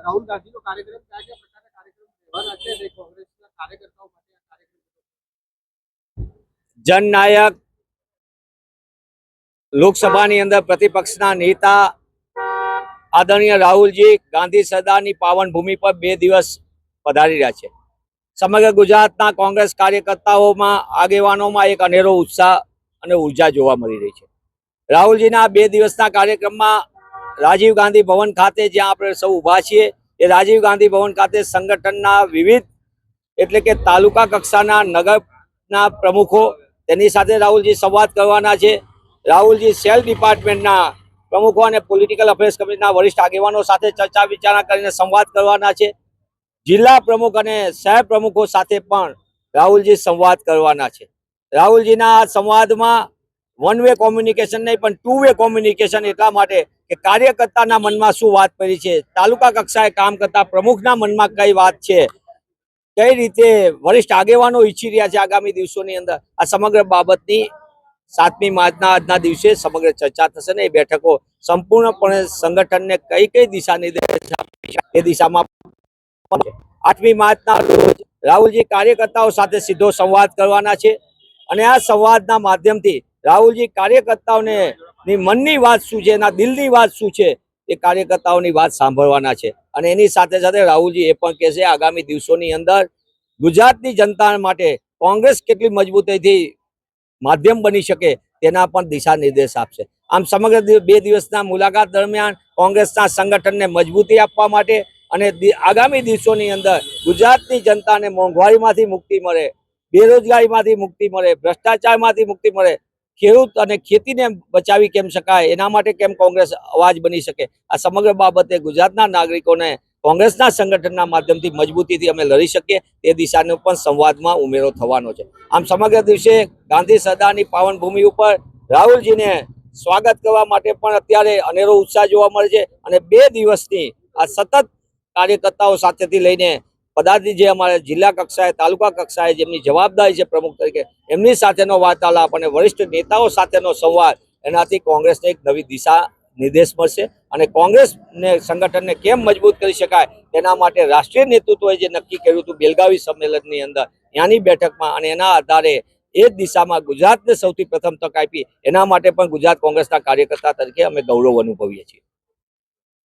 राहुल गांधी कार्यक्रम क्या क्या प्रकार कार्यक्रम कांग्रेस कार्यकर्ताओं जननायक લોકસભાની અંદર પ્રતિપક્ષના નેતા આદરણીય રાહુલજી ગાંધી સરદારની પાવન ભૂમિ પર 2 દિવસ પધારી રહ્યા છે। સમગ્ર ગુજરાતના કોંગ્રેસ કાર્યકર્તાઓમાં આગેવાનોમાં એક અનેરો ઉત્સાહ અને ઉર્જા જોવા મળી રહી છે। રાહુલજીના 2 દિવસના કાર્યક્રમમાં રાજીવ ગાંધી ભવન ખાતે જ્યાં આપણે સૌ ઊભા છીએ એ રાજીવ ગાંધી ભવન ખાતે સંગઠનના વિવિધ એટલે કે તાલુકા કક્ષાના નગરના પ્રમુખો તેની સાથે રાહુલજી સંવાદ કરવાના છે। રાહુલજી સેલ ડિપાર્ટમેન્ટના પ્રમુખો અને પોલિટિકલ અફેર્સ કમિટીના વરિષ્ઠ આગેવાનો સાથે ચર્ચા વિચારણા કરીને સંવાદ કરવાના છે। જિલ્લા પ્રમુખ અને શહેર પ્રમુખો સાથે પણ રાહુલજી સંવાદ કરવાના છે। રાહુલજીના આ સંવાદમાં વન વે કોમ્યુનિકેશન નહીં પણ 2 વે કોમ્યુનિકેશન એટલા માટે કે કાર્યકર્તાના મનમાં શું વાત પડી છે, તાલુકા કક્ષાએ કામ કરતા પ્રમુખના મનમાં કઈ વાત છે, કઈ રીતે વરિષ્ઠ આગેવાનો ઈચ્છી રહ્યા છે આગામી દિવસોની અંદર આ સમગ્ર બાબતની 7મી માર્ચના આજના દિવસે સમગ્ર ચર્ચા થશે ને એ બેઠકો સંપૂર્ણપણે સંગઠનને કઈ કઈ દિશા નિર્દેશ આપે એ દિશામાં 8મી માર્ચના રોજ રાહુલજી કાર્યકર્તાઓ સાથે સીધો સંવાદ કરવાના છે અને આ સંવાદના માધ્યમથી રાહુલજી કાર્યકર્તાઓને મનની વાત શું છે, એના દિલની વાત શું છે એ કાર્યકર્તાઓની વાત સાંભળવાના છે। અને એની સાથે સાથે રાહુલજી એ પણ કહેશે આગામી દિવસોની અંદર ગુજરાતની જનતા માટે કોંગ્રેસ કેટલી મજબૂતાઈથી માધ્યમ બની શકે તેના પણ દિશા નિર્દેશ આપશે। આમ સમગ્ર 2 દિવસના મુલાકાત દરમિયાન કોંગ્રેસના સંગઠનને મજબૂતી આપવા માટે અને આગામી દિવસોની અંદર ગુજરાતની જનતાને મોંઘવારીમાંથી મુક્તિ મળે, બેરોજગારીમાંથી મુક્તિ મળે, ભ્રષ્ટાચારમાંથી મુક્તિ મળે, ખેડૂત અને ખેતીને બચાવી કેમ શકાય એના માટે કેમ કોંગ્રેસ અવાજ બની શકે આ સમગ્ર બાબતે ગુજરાતના નાગરિકોને કોંગ્રેસના સંગઠનના માધ્યમથી મજબૂતીથી અમે લડી શકીએ તે દિશાનો પણ સંવાદમાં ઉમેરો થવાનો છે। આમ સમગ્ર દિવસે ગાંધી સરદારની પાવન ભૂમિ ઉપર રાહુલજીને સ્વાગત કરવા માટે પણ અત્યારે અનેરો ઉત્સાહ જોવા મળે છે અને 2 દિવસની આ સતત કાર્યકર્તાઓ સાથેથી લઈને પદાધિકારી જે અમારે જિલ્લા કક્ષાએ તાલુકા કક્ષાએ જેમની જવાબદારી છે પ્રમુખ તરીકે એમની સાથેનો વાર્તાલાપ અને વરિષ્ઠ નેતાઓ સાથેનો સંવાદ એનાથી કોંગ્રેસને એક નવી દિશા નિર્દેશ મળશે અને કોંગ્રેસને સંગઠનને કેમ મજબૂત કરી શકાય તેના માટે રાષ્ટ્રીય નેતૃત્વએ જે નક્કી કર્યું હતું બેલગાવી સંમેલનની અંદર ત્યાંની બેઠકમાં અને એના આધારે એ દિશામાં ગુજરાતને સૌથી પ્રથમ તક આપી એના માટે પણ ગુજરાત કોંગ્રેસના કાર્યકર્તા તરીકે અમે ગૌરવ અનુભવીએ છીએ।